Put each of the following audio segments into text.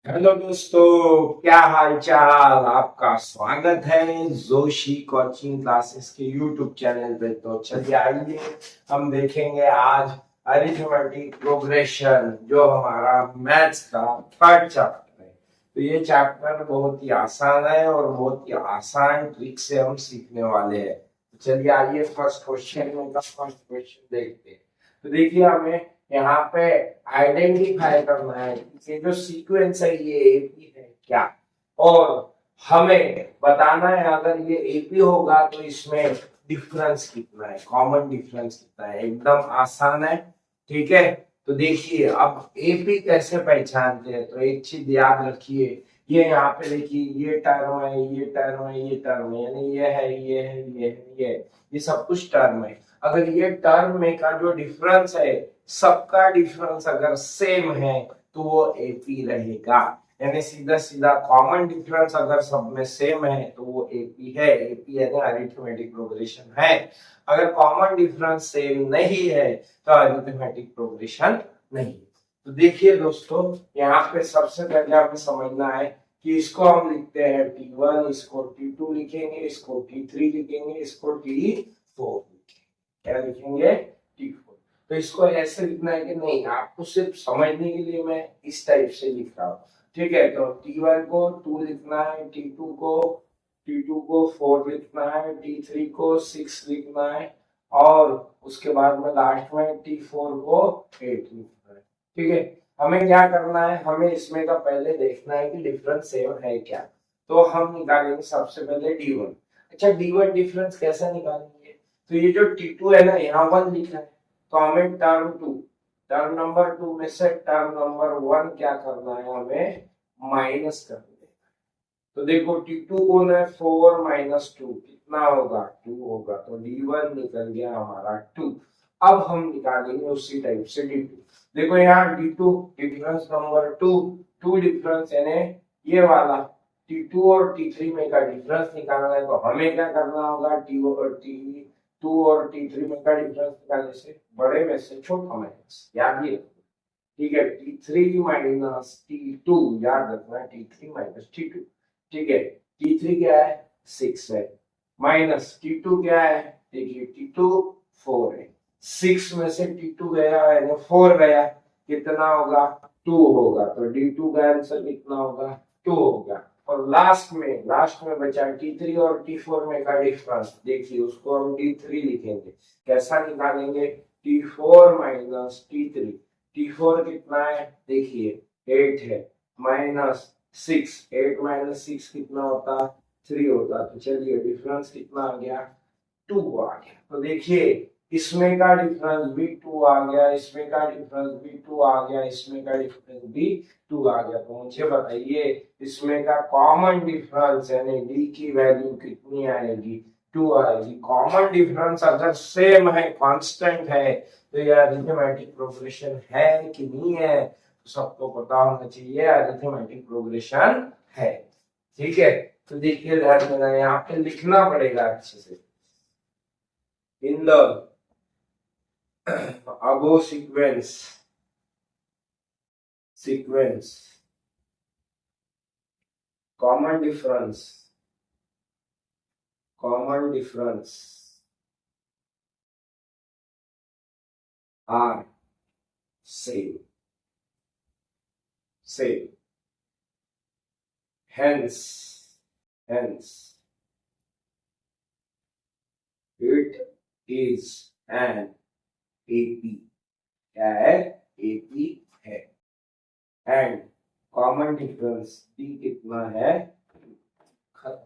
Hello दोस्तों, क्या हाल चाल। आपका स्वागत है जोशी कोचिंग क्लासेस के यूट्यूब चैनल पे। तो चलिए आइए हम देखेंगे आज अरिथमेटिक प्रोग्रेशन, जो हमारा मैथ्स का थर्ड चैप्टर है। तो ये चैप्टर बहुत ही आसान है और बहुत ही आसान ट्रिक से हम सीखने वाले हैं। तो चलिए आइए फर्स्ट क्वेश्चन देखते हैं। तो देखिए हमें यहाँ पे आइडेंटिफाई करना है कि ये जो सीक्वेंस है ये एपी है क्या, और हमें बताना है अगर ये एपी होगा तो इसमें डिफरेंस कितना है, कॉमन डिफरेंस कितना है। एकदम आसान है, ठीक है। तो देखिए अब एपी कैसे पहचानते हैं, तो एक चीज याद रखिए, ये यहाँ पे देखिए ये टर्म है, ये टर्म है, ये टर्म है, यानी ये है, ये है, ये है, ये सब कुछ टर्म है। अगर ये टर्म में का जो डिफरेंस है, सबका डिफरेंस अगर सेम है तो वो एपी रहेगा। यानी सीधा सीधा कॉमन डिफरेंस अगर सब में सेम है तो वो एपी है। एपी यानी अरिथमेटिक प्रोग्रेशन है। अगर कॉमन डिफरेंस सेम नहीं है तो अरिथमेटिक प्रोग्रेशन नहीं। तो देखिए दोस्तों, यहाँ पे सबसे पहले हमें समझना है कि इसको हम लिखते हैं T1, इसको T2 लिखेंगे, इसको T3 लिखेंगे, इसको T4 लिखेंगे। क्या लिखेंगे? T4। तो इसको ऐसे लिखना है कि नहीं, आपको सिर्फ समझने के लिए मैं इस टाइप से लिख रहा हूँ, ठीक है। तो T1 को 2 लिखना है, T2 को 4 लिखना है, T3 को 6 लिखना है, और उसके बाद में लास्ट में T4 को 8 लिखना है, ठीक है। हमें क्या करना है, हमें इसमें का पहले देखना है कि डिफरेंस सेम है क्या। तो हम निकालेंगे सबसे पहले D1। अच्छा, D1 डिफरेंस कैसे निकालेंगे? तो ये जो T2 है ना, यहाँ 1 लिखा है, तो हमें टर्म नंबर 2 में से टर्म नंबर 1 क्या करना है, हमें माइनस कर देना। तो देखो T2 कौन है, 4 माइनस 2 कितना होगा, 2 होगा। तो D1 निकल गया हमारा 2। अब हम निकालेंगे उसी टाइप से D2। देखो यहाँ D2 डिफरेंस नंबर 2, 2 डिफरेंस यानी ये वाला T2 और T3 में का डिफरेंस निकालना है। तो हमें क्या करना होगा, T2 और T3 में का डिफरेंस निकालने से बड़े में से छोटा माइनस, याद ही रखो, ठीक है। T3 माइनस T2, याद रखना T3 माइनस T2, ठीक है। T3 क्या है, 6 है, माइनस T2 क्या है, देखिए T2 4 है, 6 में से T2 गया यानी 4 गया, कितना होगा, 2 होगा। तो D2 का आंसर कितना होगा, 2 होगा। और लास्ट में बचा T3 और T4 में का डिफरेंस, देखिए उसको हम D3 लिखेंगे। कैसा निकालेंगे, T4 माइनस T3। T4 कितना है, देखिए 8 है, माइनस 6, 8 माइनस 6 कितना होता, 3 होता। तो चलिए डिफरेंस कितना आ गया, 2 आ गया। तो देखिए इसमें का डिफरेंस भी 2 आ गया, इसमें का डिफरेंस भी 2 आ गया, इसमें का डिफरेंस भी 2 आ गया। तो मुझे बताइए इसमें का कॉमन डिफरेंस यानी डी की वैल्यू कितनी आएगी, 2 आएगी। कॉमन डिफरेंस अगर सेम है, कांस्टेंट है, तो ये अरिथमेटिक प्रोग्रेशन है कि नहीं है, तो सबको पता होना चाहिए अरिथमेटिक प्रोग्रेशन है, ठीक है। तो देखिए ध्यान देना, यहाँ पे लिखना पड़ेगा अच्छे से। In the above sequence common difference are same, hence it is an AP, क्या है, AP है। एंड कॉमन डिफरेंस P कितना है, खत्म।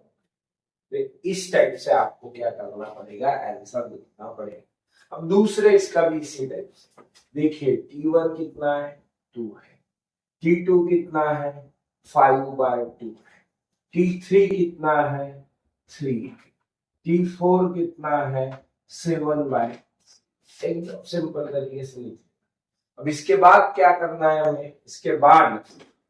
तो इस टाइप से आपको क्या करना पड़ेगा, आंसर लिखना पड़ेगा। अब दूसरे इसका भी इसी टाइप से देखिए, T1 कितना है, 2 है, T2 कितना है, 5/2 है, T3 कितना है, 3 है, T4 कितना है, 7/, एकदम सिंपल तरीके से लिखिए। अब इसके बाद क्या करना है हमें, इसके बाद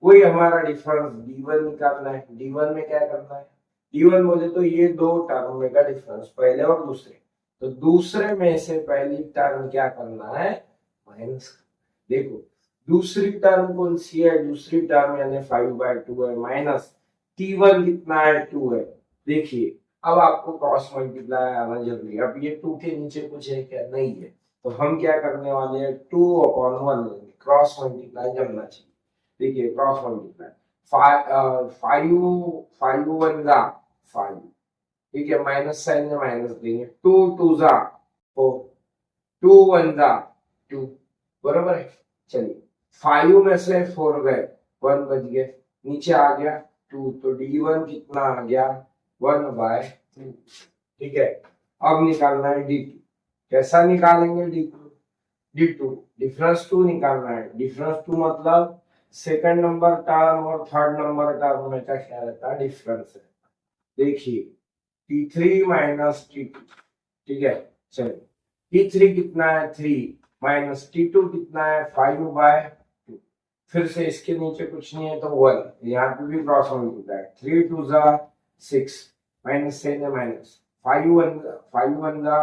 कोई हमारा डिफरेंस D1 निकालना है। D1 में क्या करना है, D1 बोले तो ये दो टर्म में का डिफरेंस, पहले और दूसरे। तो दूसरे में से पहली टर्म क्या करना है, माइनस। देखो दूसरी टर्म कौन सी है? दूसरी टर्म यानी 5/2 है, माइनस T1 कितना है? 2 है। देखिए अब आपको क्रॉस मल्टीप्लाई आना जरूरी है। अब ये 2 के नीचे कुछ है क्या? नहीं है। तो हम क्या करने वाले हैं? 2/1 लेंगे। क्रॉस मल्टीप्लाई जमना चाहिए। देखिए क्रॉस मल्टीप्लाई, 5 ठीक है, माइनस साइन में माइनस देंगे, 2 2 जा 4, 2 1 जा 2, बरोबर है। चलिए 5 में से 4 गए, 1 बच गए, नीचे आ गया 2, तो D1 कितना आ गया? 1/2। ठीक है, अब निकालना है D2। कैसा निकालेंगे D2? D2 डिफरेंस 2 निकालना है। डिफरेंस 2 मतलब सेकंड नंबर टर्म और थर्ड नंबर टर्म में का क्या रहता है? डिफरेंस है। देखिए T3 माइनस T2, ठीक है। चलिए T3 कितना है? 3 माइनस T2 कितना है? 5/2। फिर से इसके नीचे कुछ नहीं है तो 1, यहाँ पे भी क्रॉस मल्टीप्लाई, 3 2 जा 6, माइनस से माइनस, 5 1 जा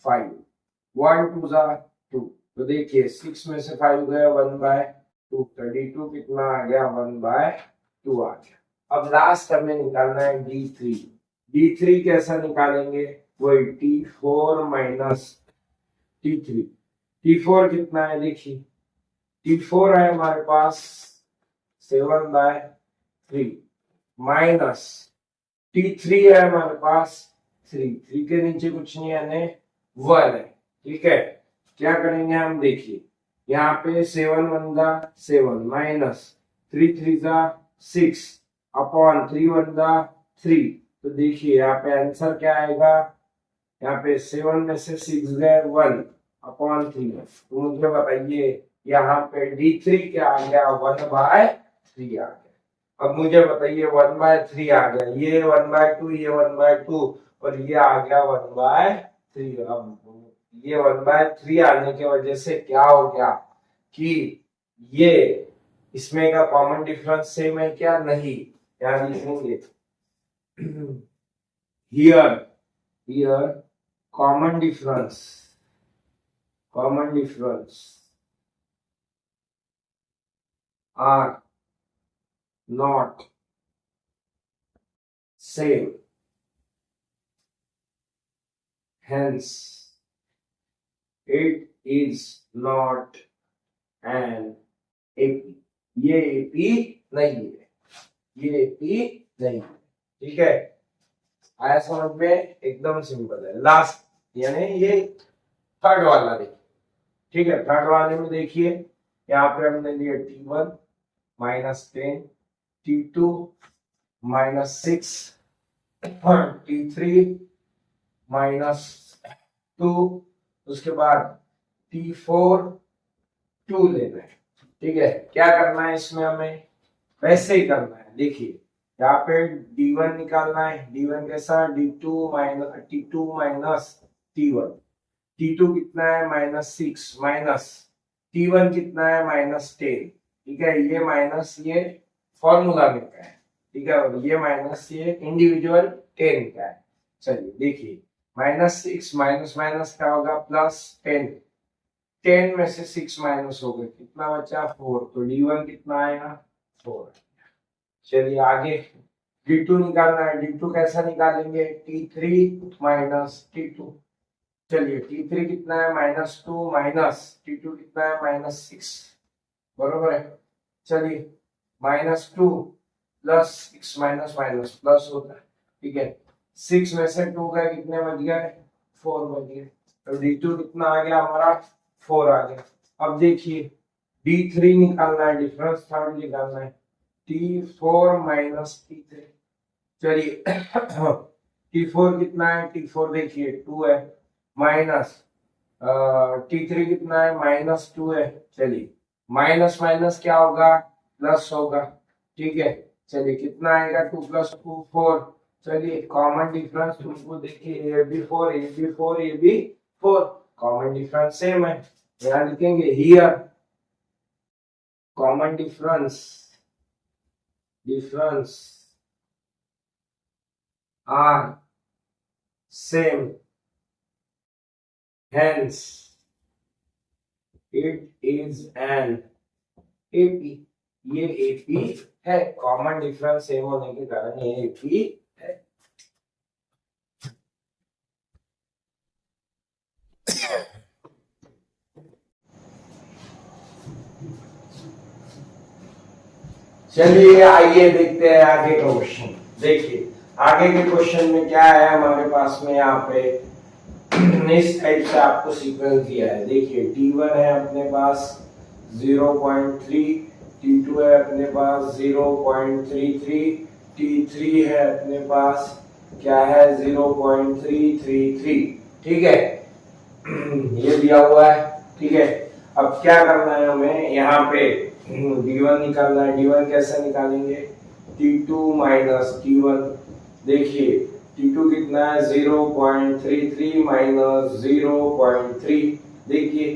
5, 1 2 जा 2। तो देखिए 6 में से 5 गया, 1/2, 32 कितना आ गया? 1/2 आ गया। अब लास्ट हमें निकालना है D3। D3 कैसा निकालेंगे? वही T4 माइनस T3। T4 कितना है? देखिए T4 है हमारे पास 7/3 माइनस T3 है हमारे पास 3 के नीचे कुछ नहीं है, 1 है। ठीक है, क्या करेंगे हम? देखिए यहाँ पे 7 1 जा 7 माइनस 3 3 जा 6 अपॉन 3 1 जा 3। तो देखिए यहाँ पे आंसर क्या आएगा? यहाँ पे 7 में से 6 गए, 1 अपॉन 3। तो मुझे बताइए यहाँ पे D3 क्या आ गया? 1/3 आ गया। अब मुझे बताइए 1/3 आ गया, ये 1/2, ये 1/2 और ये आ गया 1/3। अब ये 1/3 आने की वजह से क्या हो गया कि ये इसमें का कॉमन डिफरेंस सेम है क्या? नहीं। यहाँ लिखेंगे here common difference are not same, hence it is not an AP। ये AP नहीं है, ये AP नहीं है। ठीक है, आया समझ में? एकदम सिंपल है। लास्ट यानी ये थर्ड वाला देखिए। ठीक है, थर्ड वाले में देखिए यहाँ पे हमने लिया T1 minus 10, T2 minus 6, T3 minus 2, उसके बाद T4 2 लेना है। ठीक है, क्या करना है इसमें? हमें वैसे ही करना है। देखिए यहाँ पे D1 निकालना है। D1 कैसा? D2 minus T2 minus T1। T2 कितना है? -6 माइनस T1 कितना है? -10। ठीक है, ये माइनस ये फॉर्मूला में का है। ठीक है, और ये माइनस ये इंडिविजुअल 10 का है। चलिए देखिए -6 माइनस माइनस क्या होगा? +10। 10 में से 6 माइनस हो गए, कितना बचा? 4। तो D1 कितना आएगा? 4। चलिए आगे D2 निकालना है। D2 कैसा निकालेंगे? T3 minus T2। चलिए T3 कितना है? -2 माइनस T2 कितना है? -6, बरोबर है। चलिए -2 प्लस 6 माइनस माइनस प्लस होता है। ठीक है, 6 में से 2 गए, कितने बच गए? 4 बच गए। तो D2 कितना आ गया हमारा? 4 आ गया। अब देखिए D3 निकालना है, डिफरेंस थर्ड निकालना है। T4 minus T3। चलिए T4 कितना है? T4 देखिए 2 है, माइनस T3 कितना है? -2 है। चलिए माइनस माइनस क्या होगा? प्लस होगा। ठीक है, चलिए कितना आएगा? 2 + 2 4। चलिए कॉमन डिफरेंस तुमको देखिए, ये भी 4, ये भी 4, ये भी 4, कॉमन डिफरेंस सेम है। यहाँ लिखेंगे here common difference are same, hence it is an AP, ये एपी है, कॉमन डिफरेंस सेम होने के कारण ये एपी है। चलिए आइए देखते हैं आगे का क्वेश्चन। देखिए आगे के क्वेश्चन में क्या है हमारे पास में, यहाँ पे इस टाइप से आपको सीक्वेंस दिया है। देखिए T1 है अपने पास 0.3, T2 है अपने पास 0.33, T3 है अपने पास क्या है 0.333, ठीक है। ये दिया हुआ है, ठीक है। अब क्या करना है हमें, यहाँ पे D1 निकालना है। D1 कैसे निकालेंगे, T2 माइनस T1। देखिए T2 कितना है 0.33 माइनस 0.3, देखिए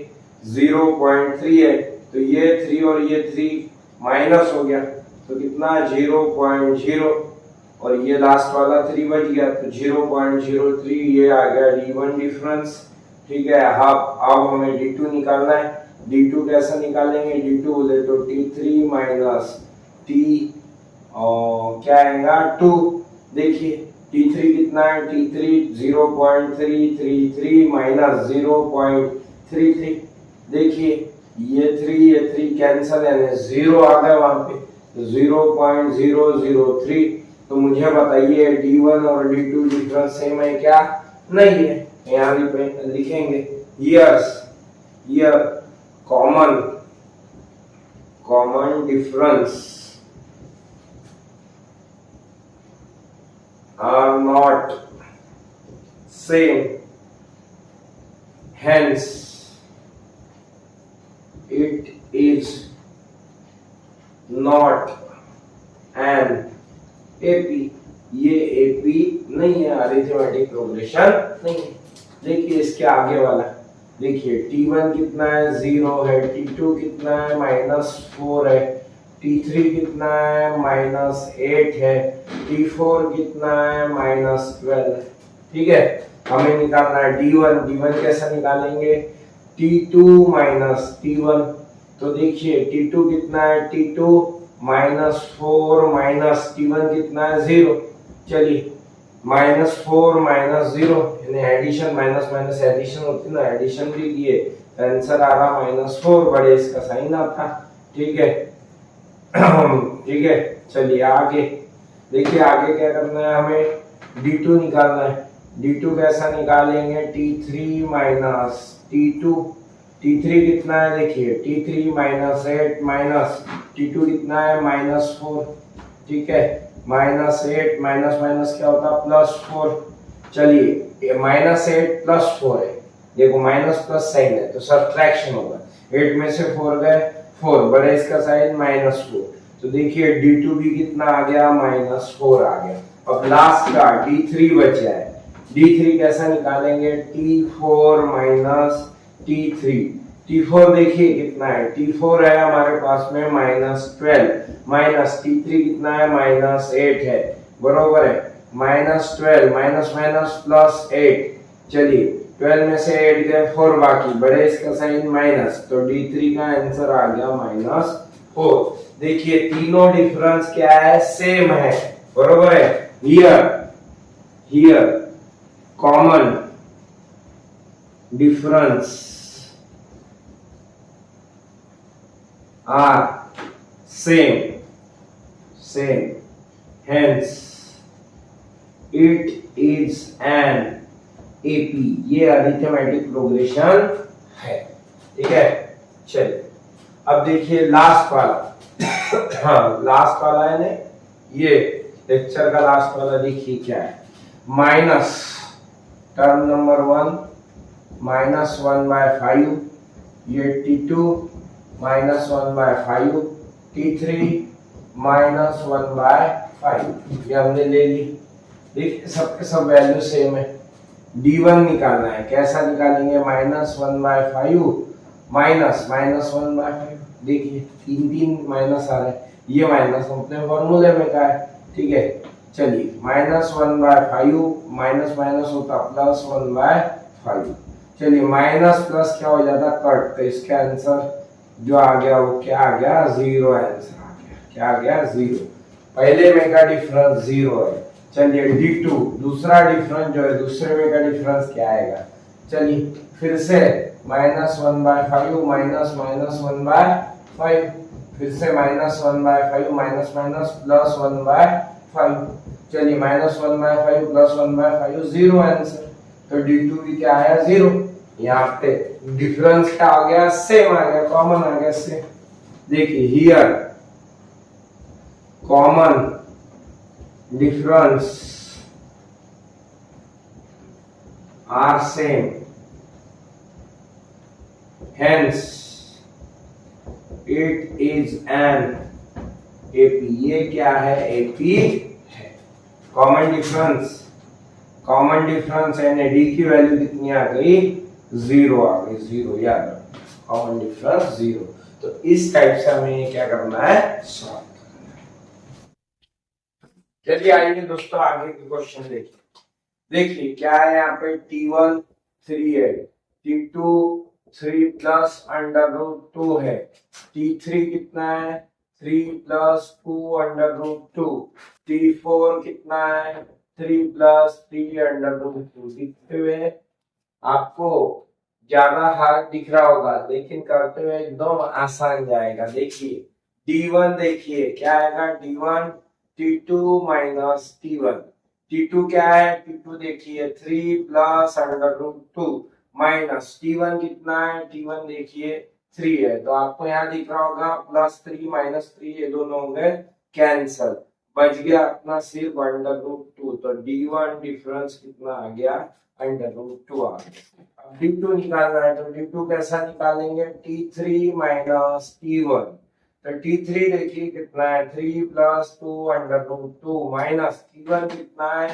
0.3 है तो ये 3 और ये 3 माइनस हो गया तो कितना 0.0, और ये लास्ट वाला 3 बच गया तो 0.03, ये आ गया D1 डिफरेंस, ठीक है। अब हमें D2 निकालना है। D2 कैसे निकालेंगे, D2 बोले तो T3 माइनस T और क्या आएगा 2। देखिए T3 कितना है, T3 0.333 माइनस 0.33, देखिए ये 3 कैंसिल है, 0 आ गया वहां पे तो 0.003। तो मुझे बताइए D1 और D2 डिफरेंस सेम है क्या, नहीं है। यहाँ लिखेंगे yes, year common difference are not same, hence it is not an AP। ये AP नहीं है, अरिथमेटिक प्रोग्रेशन नहीं है। देखिए इसके आगे वाला, देखिए T1 कितना है 0 है, T2 कितना है -4 है, T3 कितना है -8 है, T4 कितना है -12 है, ठीक है। हमें निकालना है D1 कैसे निकालेंगे, T2 माइनस T1। तो देखिए T2 कितना है, T2 -4 माइनस T1 कितना है 0। चलिए -4 -0 यानी एडिशन, माइनस माइनस एडिशन होती है ना, एडिशन भी किए, आंसर आ रहा -4, बड़े इसका साइन आता, ठीक है। ठीक है, चलिए आगे देखिए, आगे क्या करना है हमें, D2 निकालना है। D2 कैसा निकालेंगे, T3 माइनस T2, T3 कितना है देखिए, T3 -8 माइनस T2 कितना है -4, ठीक है। -8 माइनस माइनस क्या होता है +4। चलिए -8 +4 है, देखो माइनस प्लस साइन है तो सब्ट्रैक्शन होगा, 8 में से 4 गए 4, बड़े इसका साइन -4। तो देखिए D2 भी कितना आ गया -4 आ गया। अब लास्ट का D3 बचा है, D3 कैसा निकालेंगे, T4 माइनस T3। T4 देखिए कितना है, T4 है हमारे पास में -12 माइनस T3 कितना है -8 है, बरोबर है -12 माइनस माइनस +8। चलिए 12 में से 8 गए 4 बाकी, बड़े इसका साइन माइनस, तो D3 का आंसर आ गया -4। देखिए तीनों डिफरेंस क्या है, सेम है, बरोबर है। Here common difference are same, hence it is an AP। ये अरिथमेटिक प्रोग्रेशन है, ठीक है। चलिए अब देखिए लास्ट वाला। हाँ लास्ट वाला है ना, ये लेक्चर का लास्ट वाला, देखिए क्या है, माइनस टर्म नंबर 1 -1/5, ये T2 -1/5, T3 -1/5, ये हमने ले ली। देखिए सबके सब वैल्यू सेम है। D1 निकालना है, कैसा निकालेंगे, -1/5 माइनस -1/5, देखिए 3 माइनस आ रहा है, ये माइनस अपने फॉर्मूले में का है, ठीक है। चलिए -1/5 माइनस माइनस होता +1/5। चलिए माइनस प्लस क्या हो जाता कट, तो इसका आंसर जो आ गया वो क्या आ गया, जीरो आंसर आ गया। क्या आ गया, जीरो। पहले में का डिफरेंस जीरो है। चलिए D2 दूसरा डिफरेंस जो है, दूसरे में का डिफरेंस क्या आएगा, चलिए फिर से -1/5 माइनस माइनस 1/5, फिर से -1/5 माइनस माइनस प्लस 1/5। चलिए -1/5 प्लस 1/5 जीरो आंसर। तो D2 भी क्या आया, जीरो। यहाँ पे डिफरेंस क्या आ गया, सेम आ गया, कॉमन आ गया सेम। देखिए here common difference are same, hence it is an AP। ये क्या है, AP है। कॉमन डिफरेंस यानी डी की वैल्यू कितनी आ गई, जीरो आ गई, जीरो। याद रखो कॉमन डिफरेंस जीरो। तो इस टाइप से हमें क्या करना है, सॉल्व करना है। चलिए आइए दोस्तों आगे के क्वेश्चन देखिए। देखिए क्या है यहाँ पे, T1 3 है, T2 3 प्लस अंडर रूट 2 है, T3 कितना है, 3 प्लस 2 अंडर रूट 2, T4 कितना है, 3 प्लस 3 अंडर रूट 2। दिखते हुए आपको ज्यादा हार्ड दिख रहा होगा, लेकिन करते हुए एकदम आसान जाएगा। देखिए D1 देखिए क्या आएगा, D1 T2 minus T1। T2 क्या है, T2 देखिए 3 plus under root 2 minus T1 कितना है, T1 देखिए 3 है। तो आपको यहाँ दिख रहा होगा +3 -3, ये दोनों हो गए कैंसल, बच गया अपना सिर्फ अंडर रूट 2। तो D1 डिफरेंस कितना आ गया, अंडर रूट 2 आ गया। अब D2 निकालना है, तो D2 कैसा निकालेंगे, T3 माइनस T1। तो T3 देखिए कितना है, 3 plus 2 under root 2 minus T1 कितना है,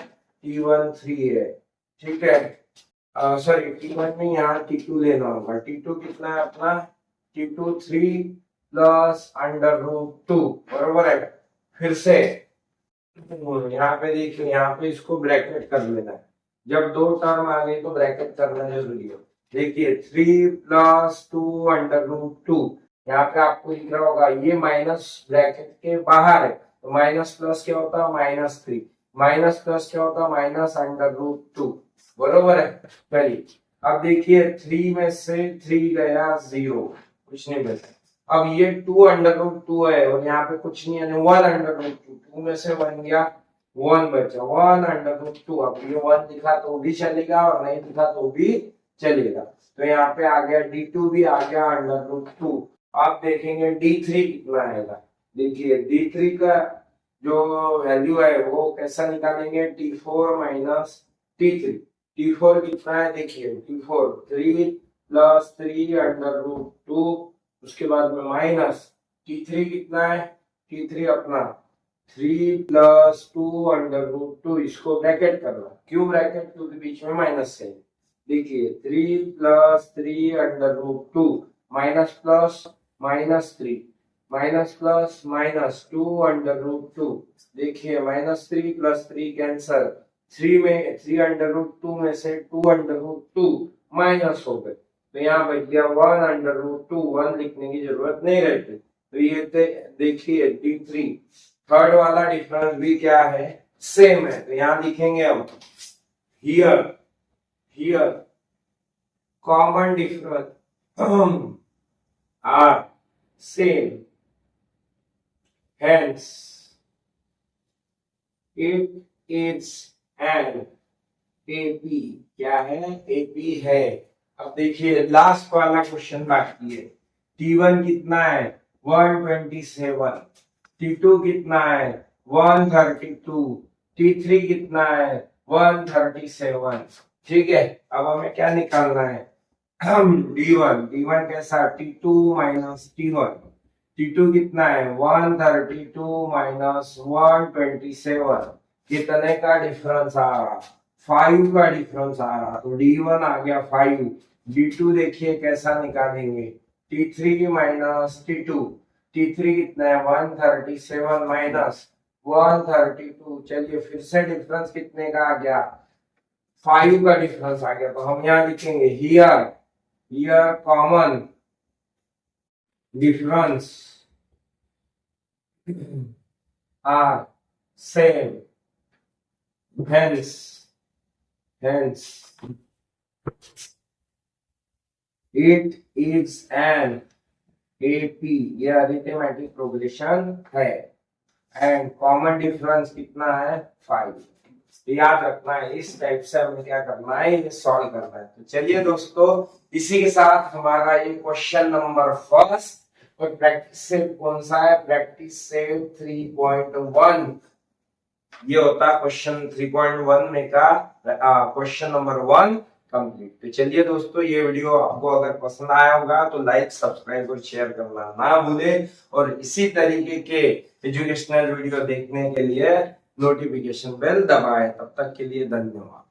T1 3 है, ठीक है। सॉरी T1 में यहाँ T2 लेना होगा, T2 कितना है अपना, T2 3 प्लस अंडर रूट 2, बरोबर है। फिर से यहाँ पे देखिए, यहाँ पे इसको ब्रैकेट कर लेना है। जब दो टर्म आ गई तो ब्रैकेट करना जरूरी है। देखिए 3 प्लस 2 अंडर रूट 2, यहाँ पे आपको दिख रहा होगा ये माइनस ब्रैकेट के बाहर है, तो माइनस प्लस क्या होता है, -3, माइनस प्लस क्या होता है, माइनस अंडर रूट 2, बरोबर है। चलिए अब देखिए 3 में से 3 गया 0, कुछ नहीं बचा। अब ये 2 अंडर रूट 2 है और यहाँ पे कुछ नहीं है, 1 अंडर रूट 2, 2 में से 1 गया, 1 बचा, 1 अंडर रूट 2। अब ये 1 दिखा तो भी चलेगा और नहीं दिखा तो भी चलेगा। तो यहाँ पे आ गया D2 भी आ गया अंडर रूट 2। आप देखेंगे D3 कितना आएगा, देखिए D3 का जो वैल्यू है वो कैसा निकालेंगे, T4 माइनस T3। T4 कितना है, देखिए T4 3 प्लस 3 अंडर रूट 2, उसके बाद में माइनस T3 कितना है, T3 अपना 3 प्लस 2 अंडर रूट 2, इसको ब्रैकेट करना। क्यों ब्रैकेट, क्योंकि बीच में माइनस है। देखिए 3 plus 3 under root 2 minus plus -3 minus plus -2 under root 2। देखिए -3 प्लस 3 कैंसल, 3 में 3 अंडर रूट 2 में से 2 अंडर रूट 2 माइनस हो गए, तो यहाँ बच गया 1 अंडर रूट 2, 1 लिखने की जरूरत नहीं रहती। तो ये देखिए D3 थर्ड वाला डिफरेंस भी क्या है, सेम है। तो यहाँ लिखेंगे हम here common difference are same, hence it is an AP। क्या है, AP है। अब देखिए लास्ट वाला क्वेश्चन बाकी है। T1 कितना है, 127, T2 कितना है, 132, T3 कितना है, 137, ठीक है। अब हमें क्या निकालना है, D1 कैसा, T2 माइनस T1। T2 कितना है, 132 माइनस 127, कितने का डिफरेंस आ रहा, 5 का डिफरेंस आ रहा। तो D1 आ गया 5। D2 देखिए कैसा निकालेंगे, T3 माइनस T2, T3 कितना है, 137 माइनस 132। चलिए फिर से डिफरेंस कितने का आ गया, 5 का डिफरेंस आ गया। तो हम यहाँ लिखेंगे here common difference are same, hence it is an AP, ये अरिथमेटिक प्रोग्रेशन है एंड कॉमन डिफरेंस कितना है 5। याद रखना है, इस टाइप से हमें क्या करना है, ये सॉल्व करना है। तो चलिए दोस्तों, इसी के साथ हमारा ये क्वेश्चन नंबर फर्स्ट और प्रैक्टिस सेट कौन सा है, प्रैक्टिस सेट 3.1, ये होता है क्वेश्चन 3.1 में का क्वेश्चन नंबर 1 कंप्लीट। तो चलिए दोस्तों, ये वीडियो आपको अगर पसंद आया होगा तो लाइक, सब्सक्राइब और शेयर करना ना भूले, और इसी तरीके के एजुकेशनल वीडियो देखने के लिए नोटिफिकेशन बेल दबाएं। तब तक के लिए धन्यवाद।